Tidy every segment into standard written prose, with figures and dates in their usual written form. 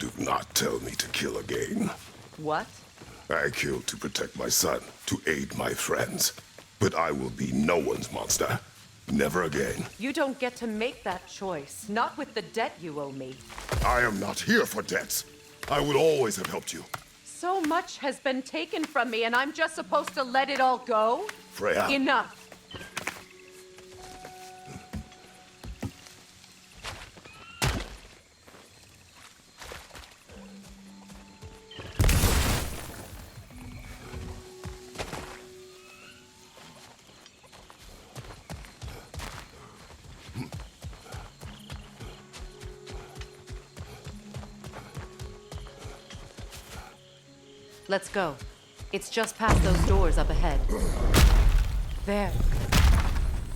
Do not tell me to kill again. What? I killed to protect my son, to aid my friends. But I will be no one's monster. Never again. You don't get to make that choice. Not with the debt you owe me. I am not here for debts. I would always have helped you. So much has been taken from me, and I'm just supposed to let it all go? Freya. Enough. Let's go. It's just past those doors up ahead. There.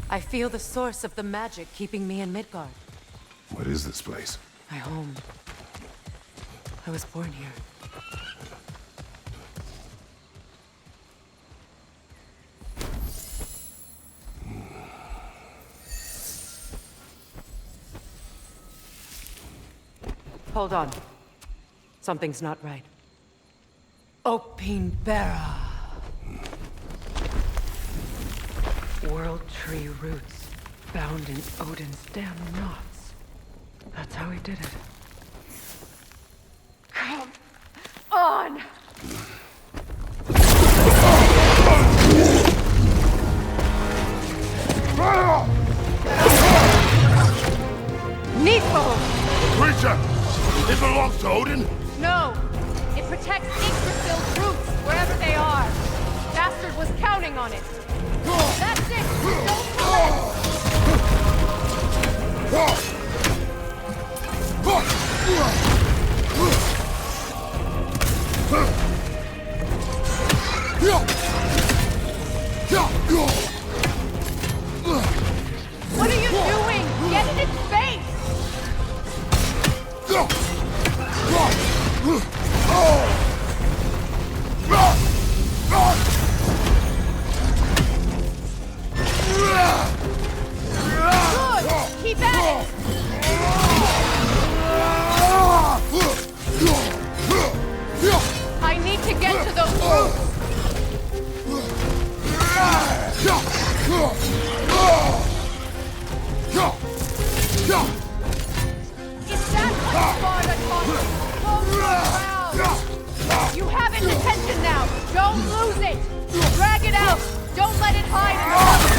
I feel the source of the magic keeping me in Midgard. What is this place? My home. I was born here. Hold on. Something's not right. Opinbera. World tree roots found in Odin's damn knots. That's how he did it. Come on! Niflheim! Creature! It belongs to Odin? No! It protects Yggdrasil's roots, wherever they are. Bastard was counting on it. That's it! Don't relent! What are you doing? Get in its face! Good! Keep at it! I need to get to those roots! Is that what Sparta taught you? Close your ground! You have its attention now! Don't lose it! Drag it out! Don't let it hide in the water!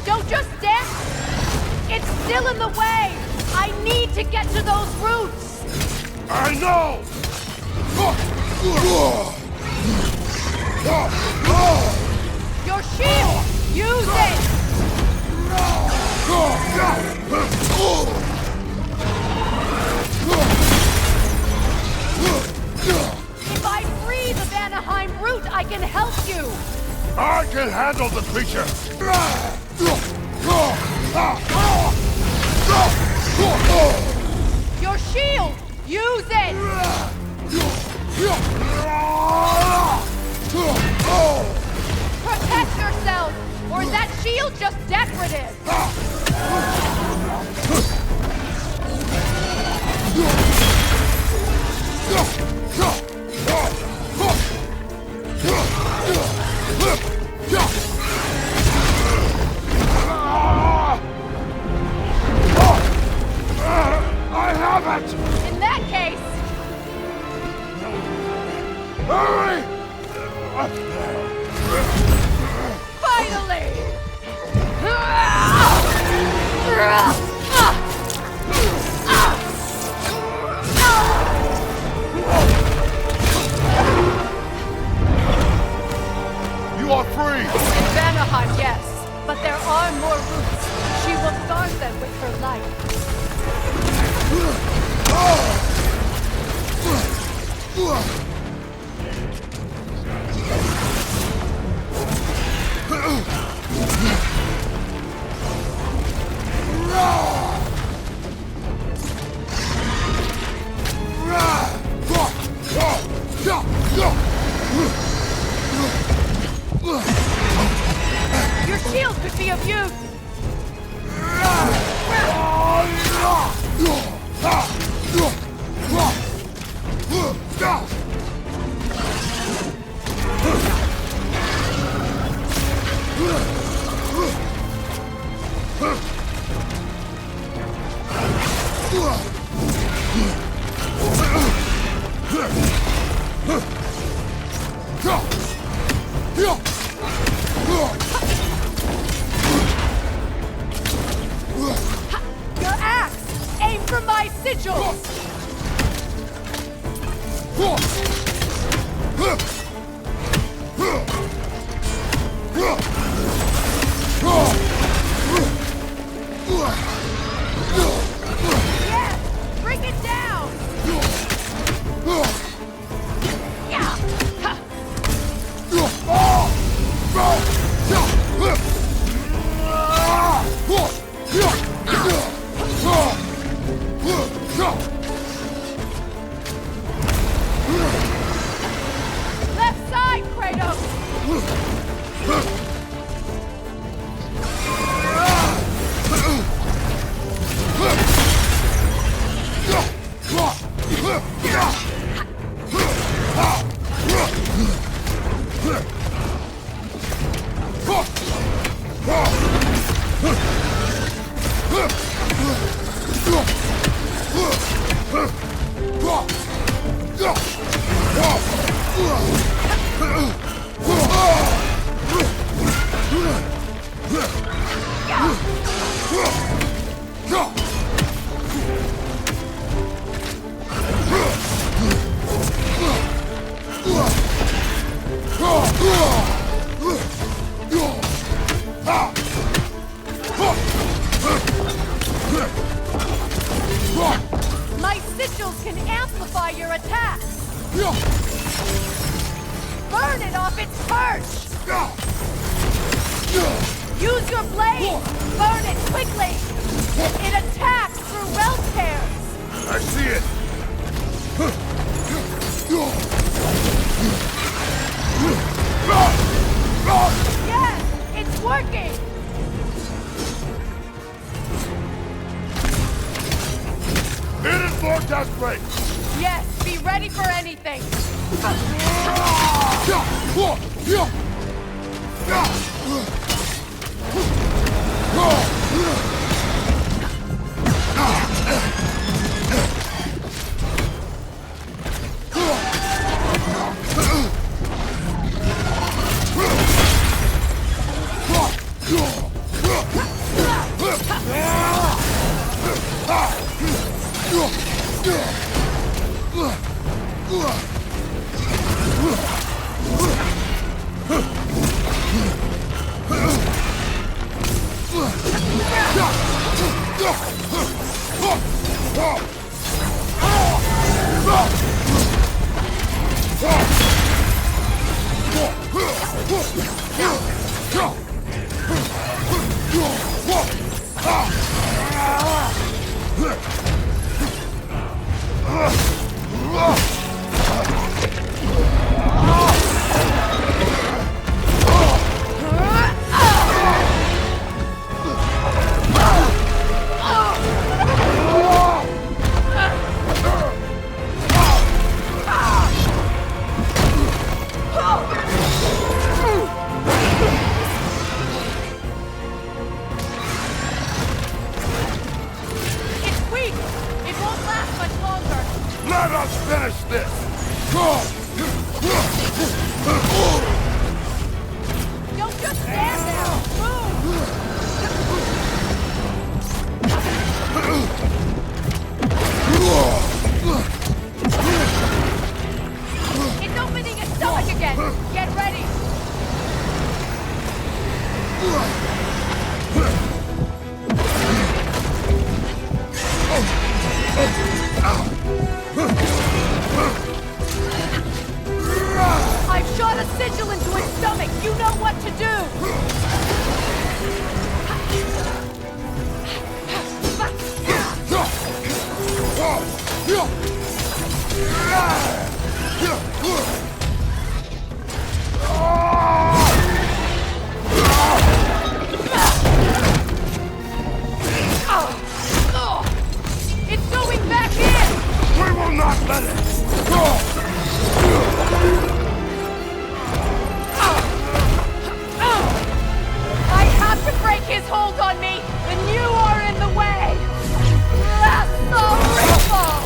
Don't just stand! It's still in the way! I need to get to those roots! I know! Your shield! Use it! If I free the Vanaheim root, I can help you! I can handle the creature! Your shield! Use it! Protect yourself! Or is that shield just decorative? I have it! In that case... Hurry! Finally! You are free! In Vanaheim, yes. But there are more roots. She will guard them with her life. Your axe! Aim for my sigils! Yeah! Bring it down! Yeah! Ha! Left side, Kratos! My sigils can amplify your attacks! Burn it off its perch! Use your blade! Burn it quickly! It attacks through realm tears! I see it! Yes! It's working! It is forecast break! Yes, be ready for anything! Let us finish this! Don't just stand there! Move! It's opening its stomach again! Get ready! I've shot a I have to break his hold on me, and you are in the way! That's the ripple!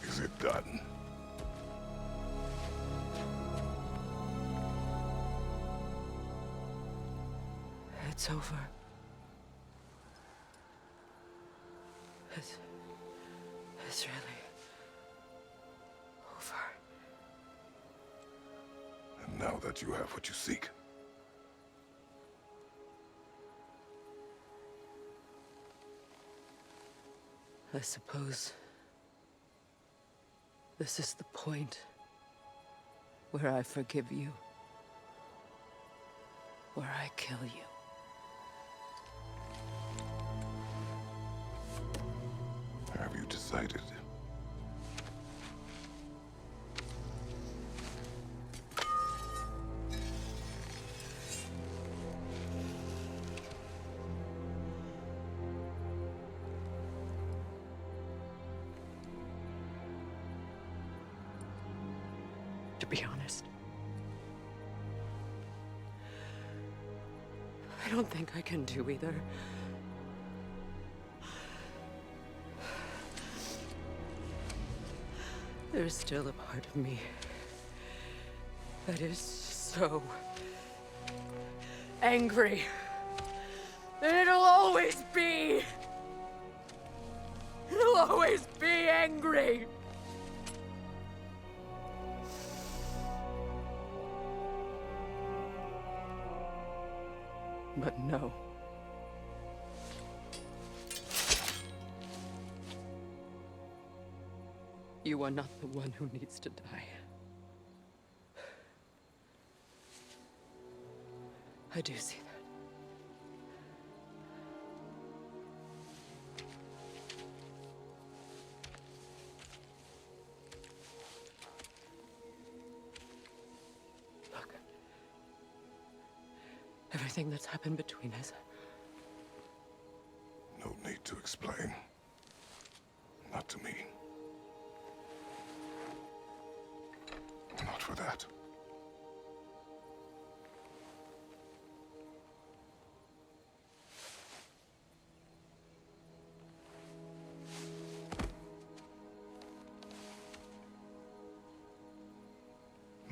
Is it done? It's over. It's really over. And now that you have what you seek, I suppose this is the point where I forgive you, where I kill you. have you decided? To be honest, I don't think I can do either. There's still a part of me that is so angry that it'll always be angry. But no. You are not the one who needs to die. I do see that. Look. Everything that's happened between us. No need to explain. Not to me. Not for that.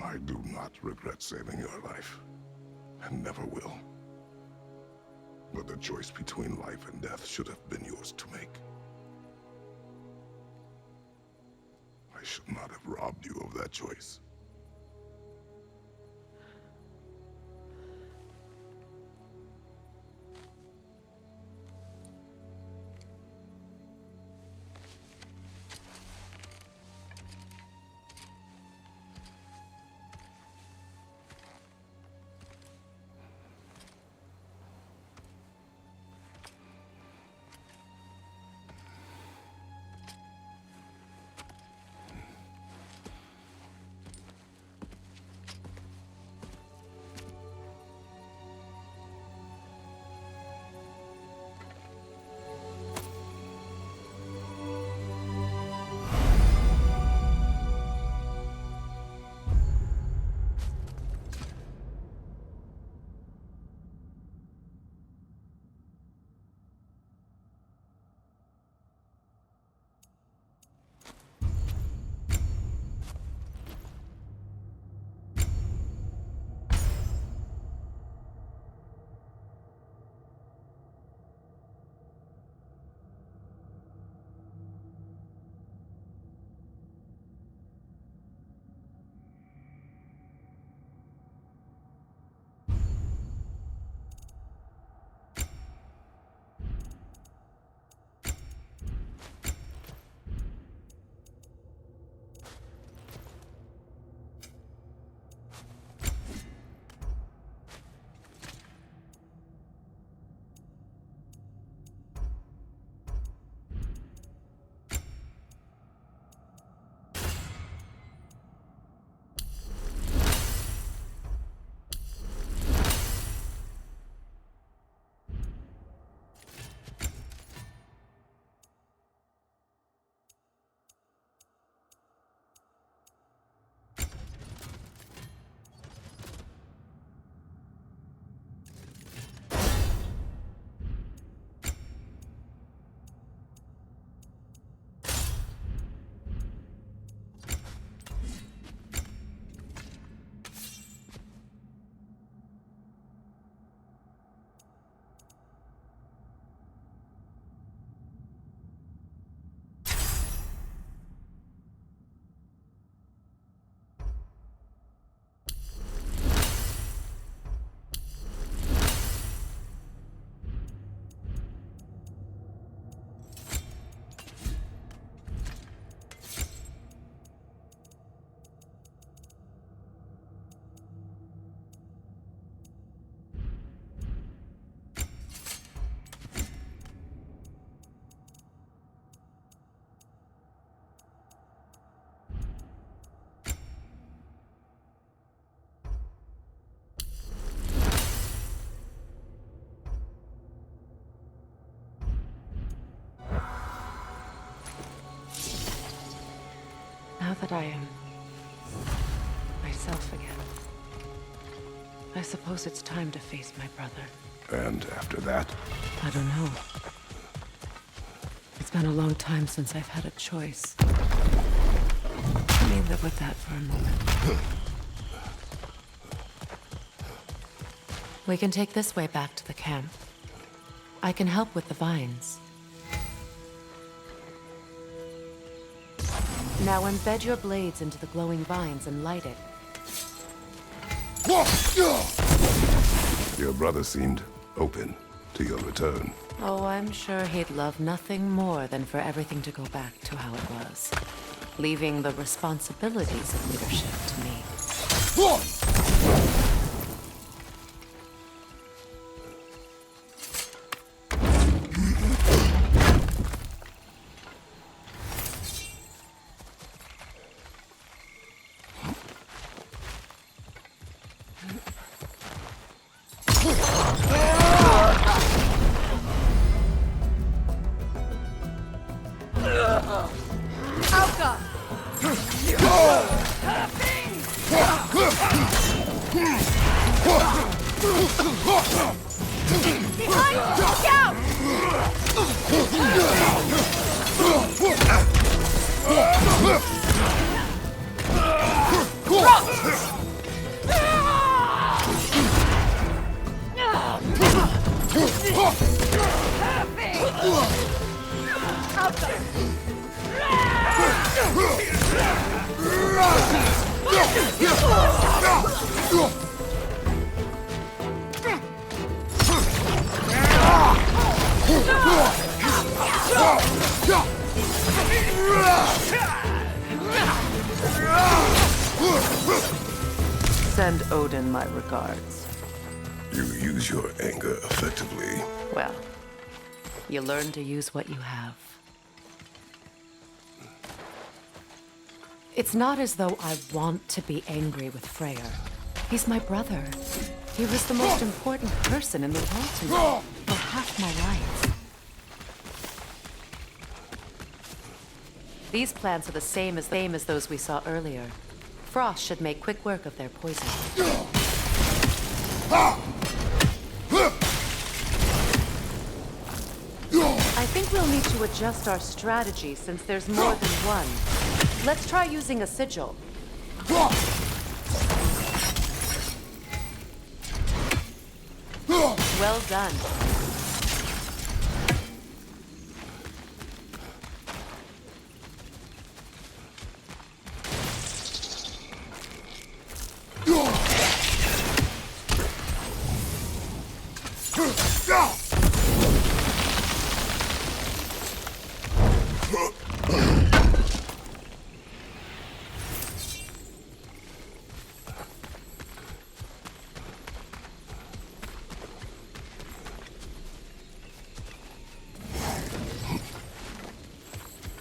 I do not regret saving your life, and never will. But the choice between life and death should have been yours to make. I should not have robbed you of that choice. that I am myself again. I suppose it's time to face my brother. And after that? I don't know. It's been a long time since I've had a choice. Let me live with that for a moment. We can take this way back to the camp. I can help with the vines. Now embed your blades into the glowing vines and light it. Your brother seemed open to your return. Oh, I'm sure he'd love nothing more than for everything to go back to how it was, leaving the responsibilities of leadership to me. Alka! Behind you! Look out! Send Odin my regards. You use your anger effectively. Well, you learn to use what you have. It's not as though I want to be angry with Freyr. He's my brother. He was the most important person in the world to me for half my life. These plants are the same as those we saw earlier. Frost should make quick work of their poison. I think we'll need to adjust our strategy since there's more than one. Let's try using a sigil. Well done.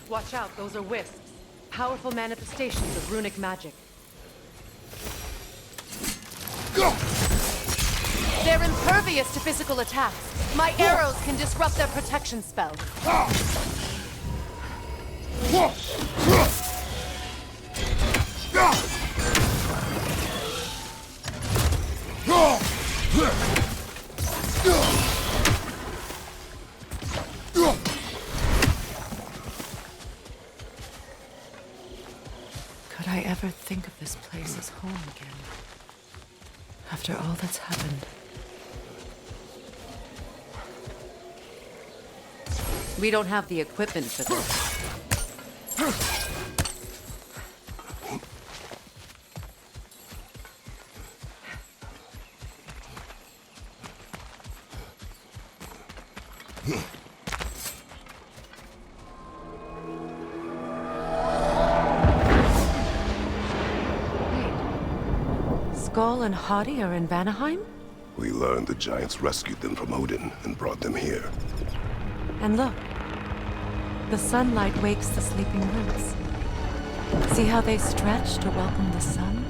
Watch out, those are wisps. Powerful manifestations of runic magic. They're impervious to physical attacks. My arrows can disrupt their protection spell. Could I ever think of this place as home again? After all that's happened. We don't have the equipment for this. Skull and Hadi are in Vanaheim? We learned the giants rescued them from Odin and brought them here. And look, the sunlight wakes the sleeping roots. See how they stretch to welcome the sun?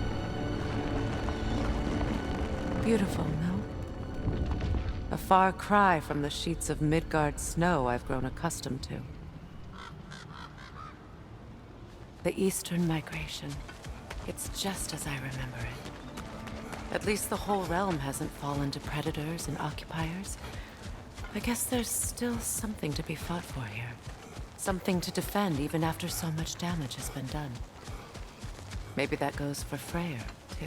Beautiful, no? A far cry from the sheets of Midgard snow I've grown accustomed to. The Eastern Migration. It's just as I remember it. At least the whole realm hasn't fallen to predators and occupiers. I guess there's still something to be fought for here. Something to defend even after so much damage has been done. Maybe that goes for Freyr, too.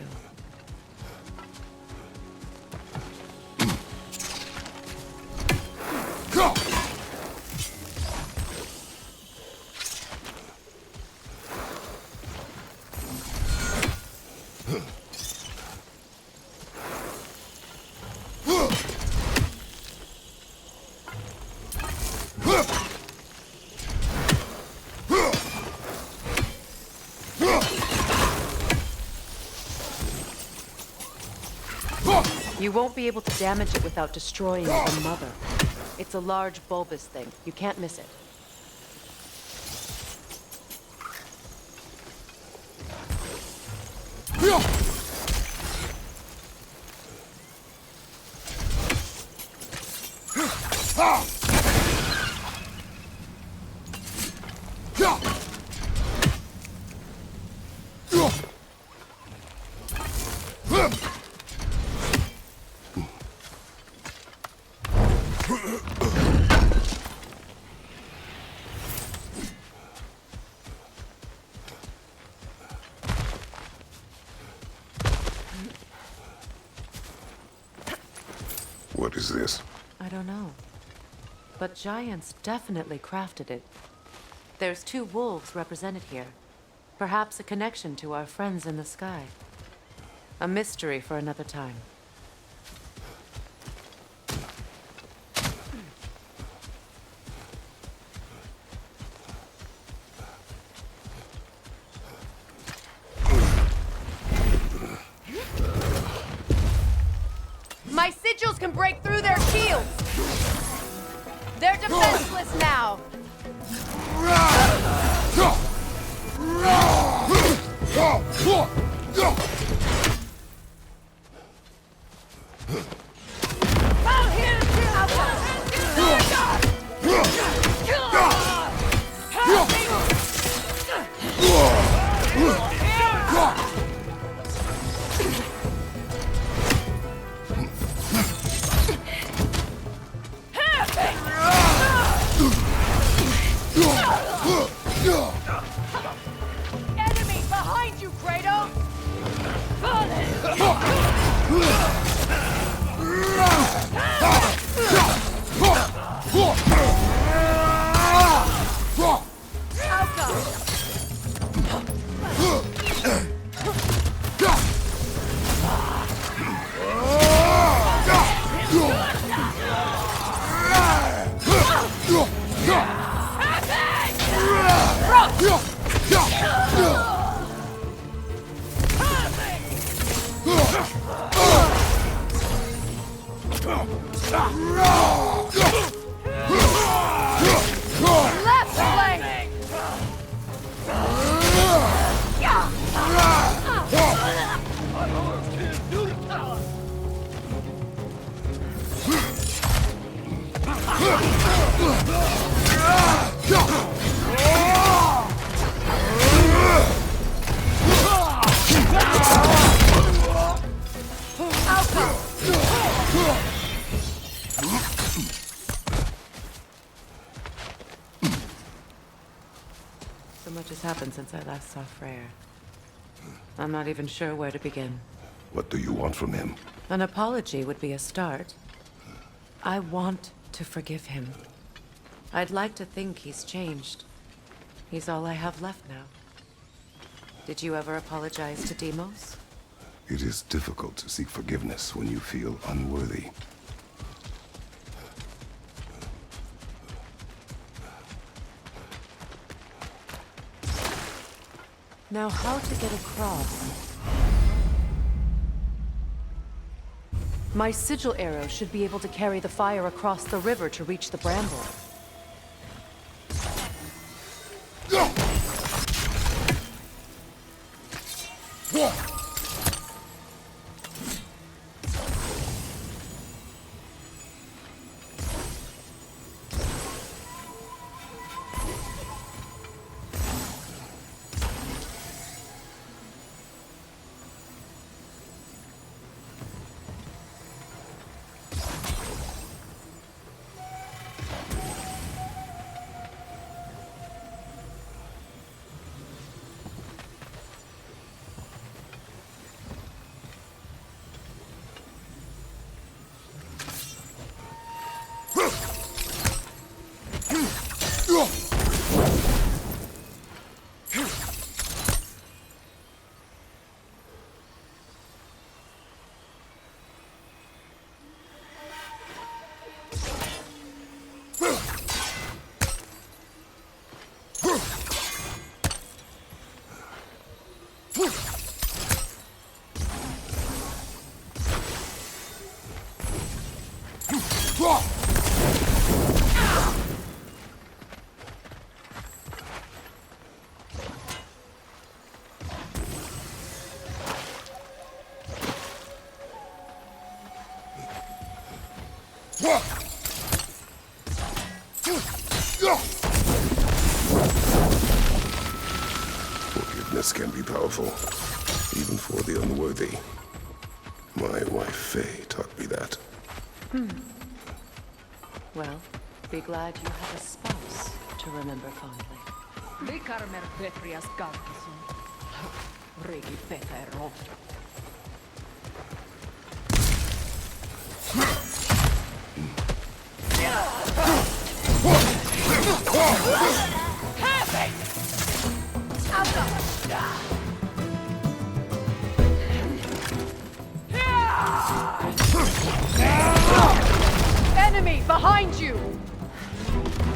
You won't be able to damage it without destroying the mother. It's a large bulbous thing. You can't miss it. What is this? I don't know. But giants definitely crafted it. There's 2 wolves represented here. Perhaps a connection to our friends in the sky. A mystery for another time. My sigils can break through their shields! They're defenseless now! Enemy behind you, Kratos! Left flank! So much has happened since I last saw Freyr. I'm not even sure where to begin. What do you want from him? An apology would be a start. I want to forgive him. I'd like to think he's changed. He's all I have left now. Did you ever apologize to Deimos? It is difficult to seek forgiveness when you feel unworthy. Now, how to get across? My sigil arrow should be able to carry the fire across the river to reach the bramble. Forgiveness can be powerful, even for the unworthy. My wife Faye taught me that. Well, be glad you have a spouse to remember fondly. Vikarmer Petrias Karkison. Rigi Petero. Enemy behind you!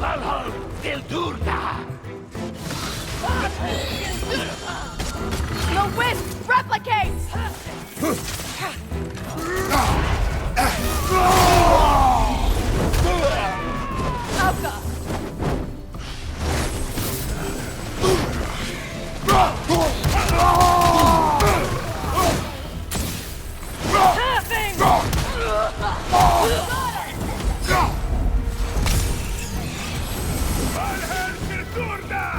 Valhall Vildurda! The wisp replicates! Alka! Valhall Vildurda!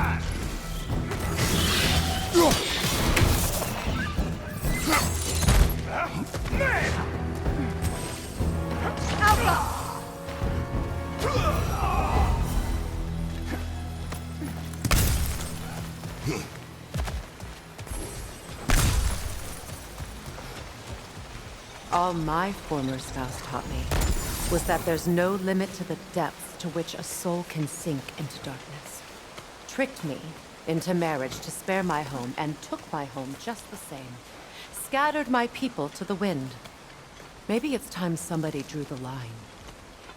All my former spouse taught me was that there's no limit to the depth to which a soul can sink into darkness. Tricked me into marriage to spare my home and took my home just the same. Scattered my people to the wind. Maybe it's time somebody drew the line.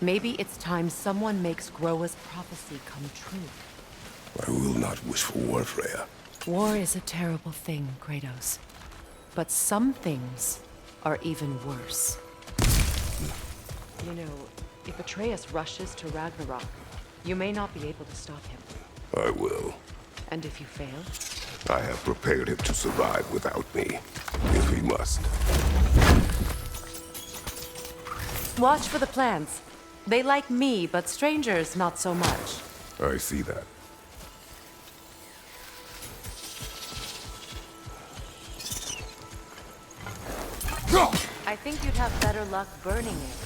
Maybe it's time someone makes Groa's prophecy come true. I will not wish for war, Freya. War is a terrible thing, Kratos. But some things are even worse. You know, if Atreus rushes to Ragnarok, you may not be able to stop him. I will. And if you fail? I have prepared him to survive without me, if he must. Watch for the plants. They like me, but strangers not so much. I see that. I think you'd have better luck burning it.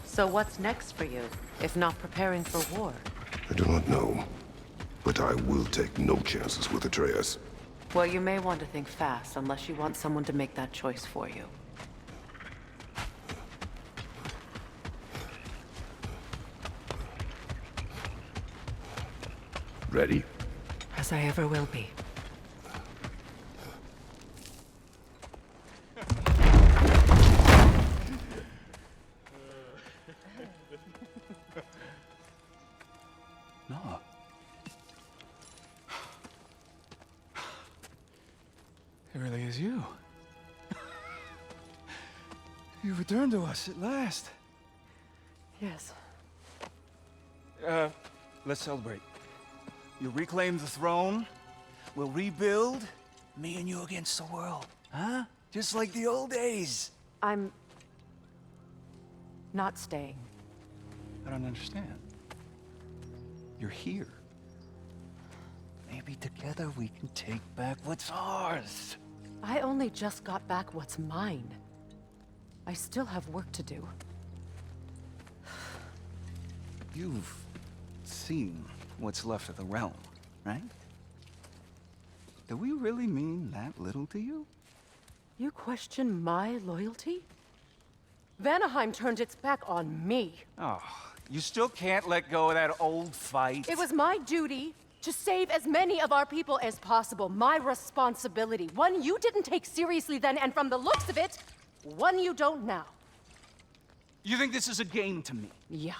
So what's next for you, if not preparing for war? I do not know, but I will take no chances with Atreus. Well, you may want to think fast, unless you want someone to make that choice for you. Ready? As I ever will be. No. It really is you. You've returned to us at last. Yes. Let's celebrate. You reclaim the throne, we'll rebuild, me and you against the world, huh? Just like the old days. I'm... not staying. I don't understand. You're here. Maybe together we can take back what's ours. I only just got back what's mine. I still have work to do. You've seen what's left of the realm, right? Do we really mean that little to you? You question my loyalty? Vanaheim turned its back on me. Oh, you still can't let go of that old fight? It was my duty to save as many of our people as possible. My responsibility. One you didn't take seriously then, and from the looks of it, one you don't now. You think this is a game to me? Yeah.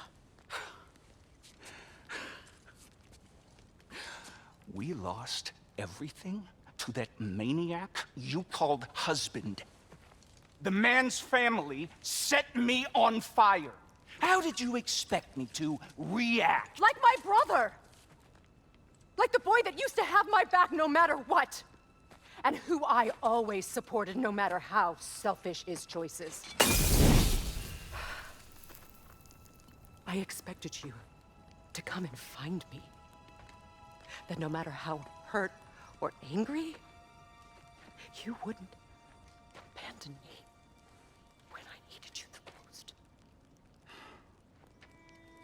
We lost everything to that maniac you called husband. The man's family set me on fire. How did you expect me to react? Like my brother! Like the boy that used to have my back no matter what! And who I always supported no matter how selfish his choices. I expected you to come and find me. That no matter how hurt or angry, you wouldn't abandon me when I needed you the most.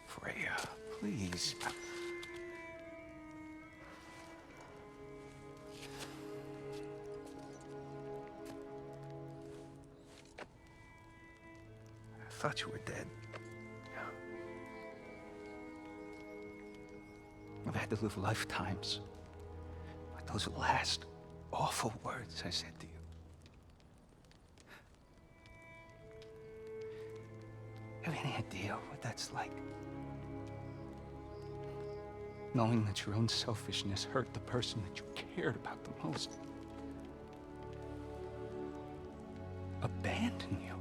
Freya, please. I thought you were dead. I've had to live lifetimes with those last awful words I said to you. Have any idea what that's like? Knowing that your own selfishness hurt the person that you cared about the most. Abandon you.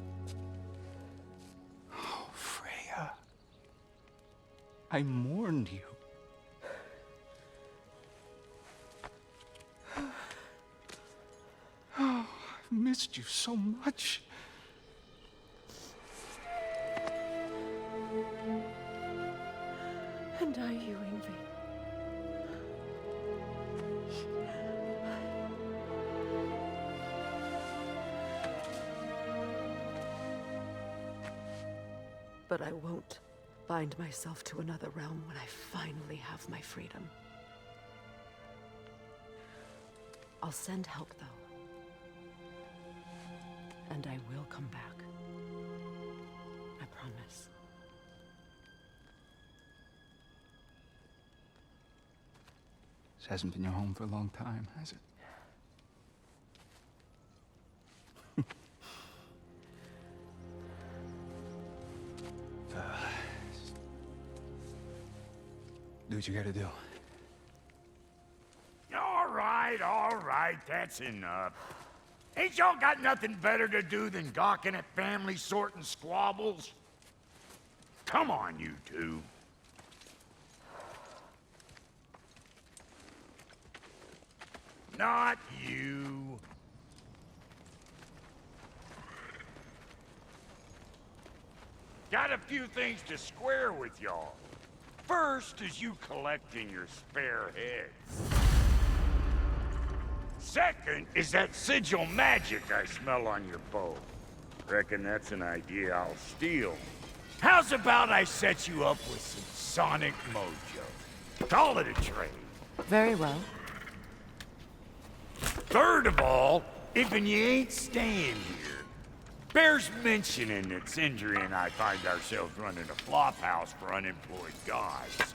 Oh, Freya. I mourned you. Oh, I've missed you so much. And I you, Ingvi. But I won't bind myself to another realm when I finally have my freedom. I'll send help, though. And I will come back. I promise. This hasn't been your home for a long time, has it? Do what you gotta do. All right, that's enough. Ain't y'all got nothing better to do than gawking at family sorting squabbles? Come on, you two. Not you. Got a few things to square with y'all. First is you collecting your spare heads. Second is that sigil magic I smell on your bow. Reckon that's an idea I'll steal. How's about I set you up with some sonic mojo? Call it a trade. Very well. Third of all, if you ain't staying here, bears mentioning that Sindri and I find ourselves running a flop house for unemployed guys.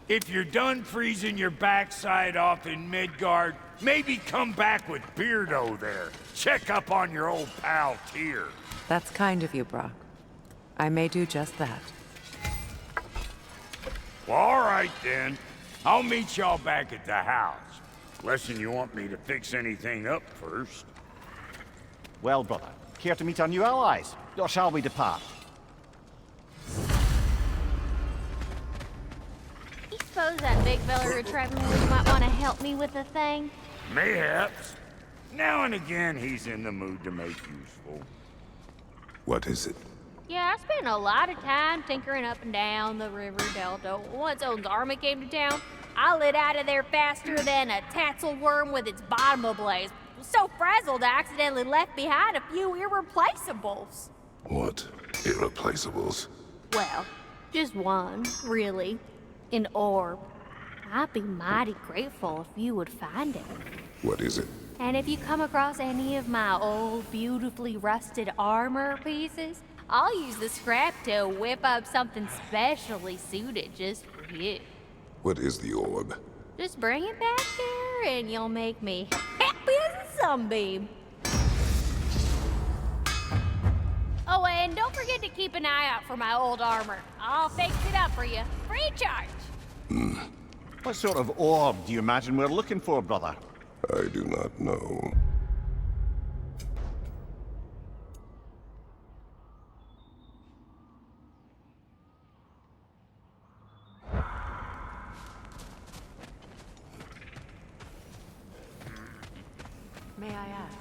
If you're done freezing your backside off in Midgard, maybe come back with Beardo there. Check up on your old pal Tyr. That's kind of you, Brock. I may do just that. Well, all right then. I'll meet y'all back at the house. Lesson you want me to fix anything up first. Well, brother, care to meet our new allies? Or shall we depart? If Suppose that big fella you're traveling with might want to help me with a thing? Mayhaps. Now and again, he's in the mood to make useful. What is it? Yeah, I spent a lot of time tinkering up and down the river delta. Once Odin's army came to town, I lit out of there faster than a tassel worm with its bottom ablaze. So frazzled, I accidentally left behind a few irreplaceables. What irreplaceables? Well, just one, really. An orb. I'd be mighty grateful if you would find it. What is it? And if you come across any of my old, beautifully rusted armor pieces, I'll use the scrap to whip up something specially suited just for you. What is the orb? Just bring it back here and you'll make me happy as a sunbeam. Oh, and don't forget to keep an eye out for my old armor. I'll fix it up for you, free of charge. What sort of orb do you imagine we're looking for, brother? I do not know. May I ask?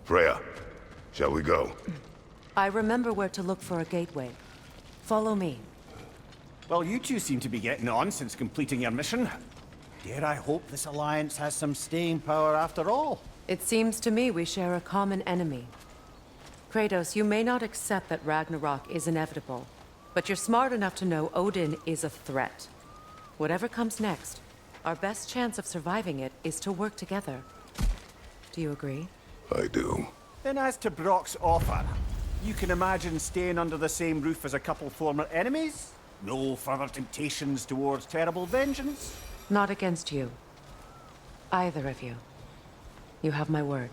Freya, shall we go? I remember where to look for a gateway. Follow me. Well, you two seem to be getting on since completing your mission. Dare I hope this alliance has some staying power after all? It seems to me we share a common enemy. Kratos, you may not accept that Ragnarok is inevitable, but you're smart enough to know Odin is a threat. Whatever comes next, our best chance of surviving it is to work together. Do you agree? I do. Then as to Brock's offer, you can imagine staying under the same roof as a couple former enemies? No further temptations towards terrible vengeance? Not against you. Either of you. You have my word.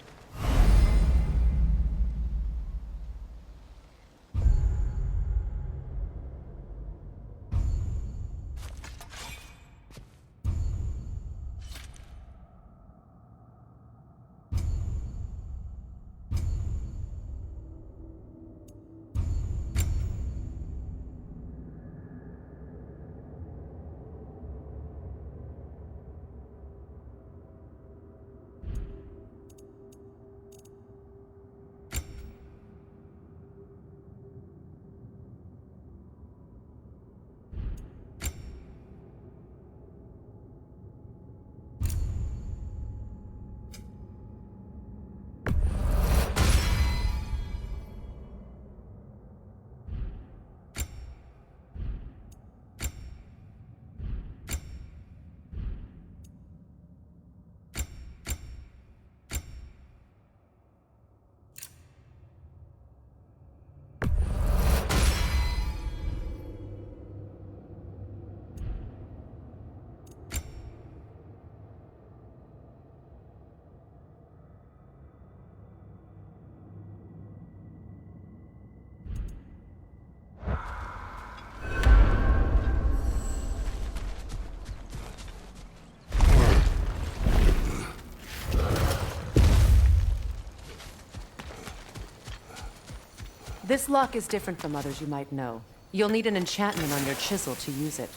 This lock is different from others you might know. You'll need an enchantment on your chisel to use it.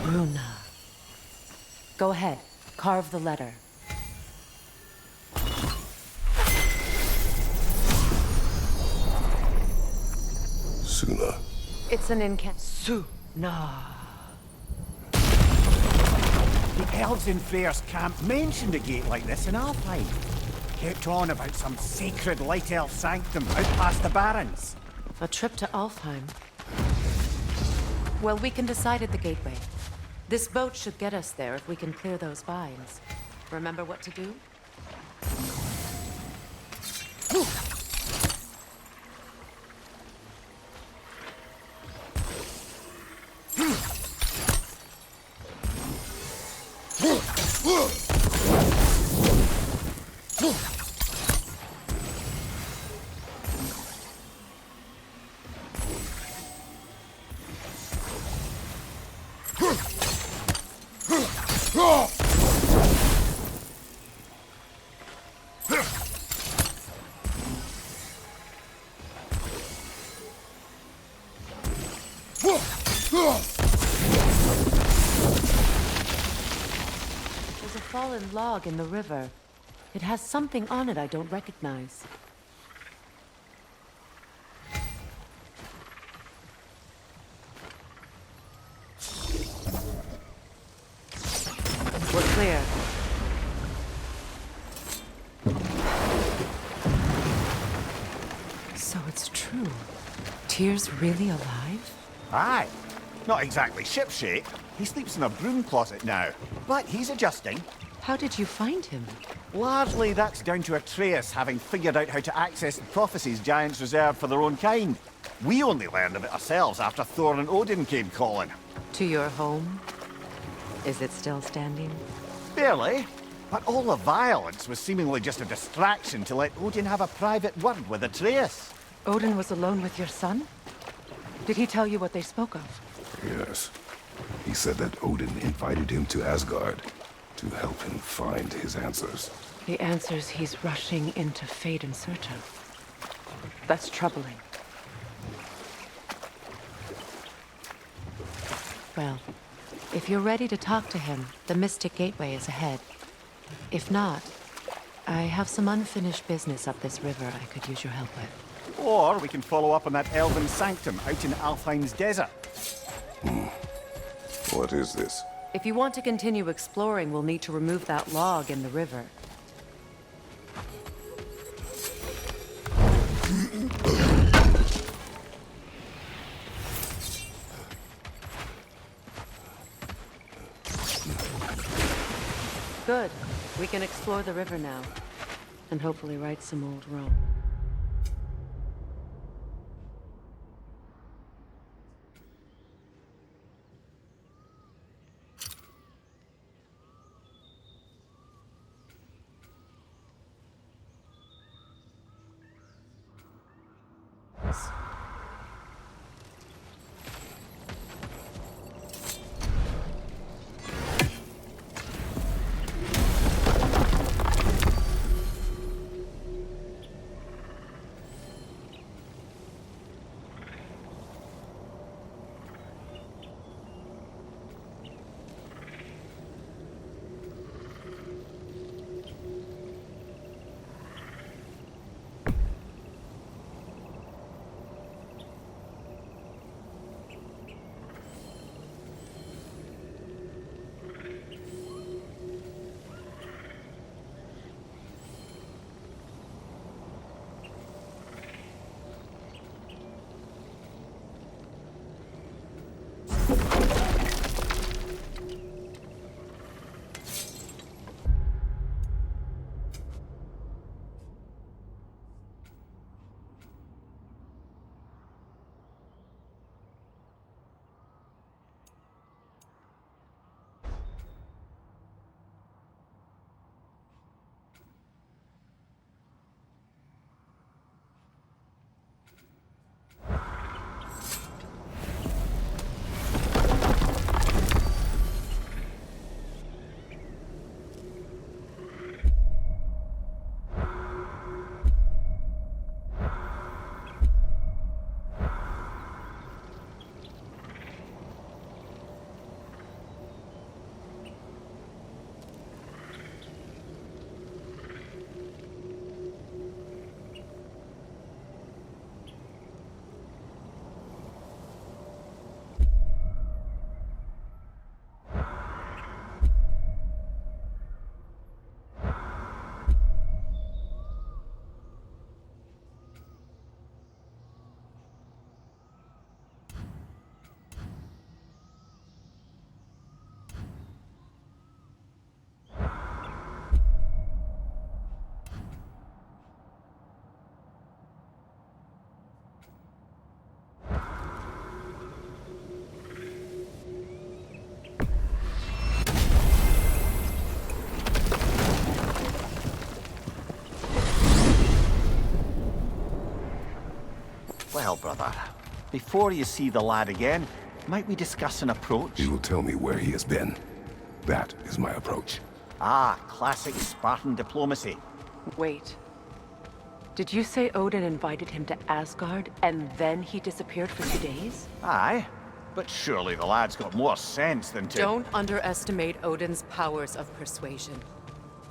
Bruna. Go ahead. Carve the letter. Suna. It's an Suna. The elves in Freyr's camp mentioned a gate like this in Alpine. Kept on about some sacred light elf sanctum out past the Barrens. A trip to Alfheim. Well, we can decide at the gateway. This boat should get us there if we can clear those vines. Remember what to do? fallen log in the river. It has something on it I don't recognize. We're clear. So it's true. Tyr's really alive? Aye. Not exactly shipshape. He sleeps in a broom closet now. But he's adjusting. How did you find him? Largely that's down to Atreus having figured out how to access the prophecies giants reserved for their own kind. We only learned of it ourselves after Thor and Odin came calling. To your home? Is it still standing? Barely. But all the violence was seemingly just a distraction to let Odin have a private word with Atreus. Odin was alone with your son? Did he tell you what they spoke of? Yes. He said that Odin invited him to Asgard to help him find his answers. The answers he's rushing into fate in search of. That's troubling. Well, if you're ready to talk to him, the Mystic Gateway is ahead. If not, I have some unfinished business up this river I could use your help with. Or we can follow up on that elven sanctum out in Alfheim's desert. What is this? If you want to continue exploring, we'll need to remove that log in the river. Good. We can explore the river now. And hopefully right some old Rome. Well, brother, before you see the lad again, might we discuss an approach? He will tell me where he has been. That is my approach. Ah, classic Spartan diplomacy. Wait. Did you say Odin invited him to Asgard, and then he disappeared for 2 days? Aye. But surely the lad's got more sense than to... Don't underestimate Odin's powers of persuasion.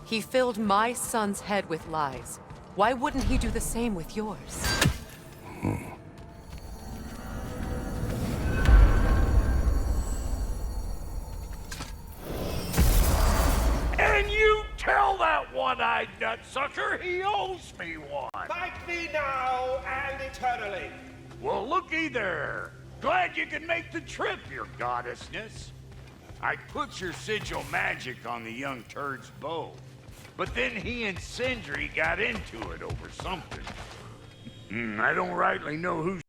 He filled my son's head with lies. Why wouldn't he do the same with yours? And you tell that one-eyed nutsucker he owes me one. Thank thee now and eternally. Well, looky there. Glad you could make the trip, your goddessness. I put your sigil magic on the young turd's bow, but then he and Sindri got into it over something. I don't rightly know whose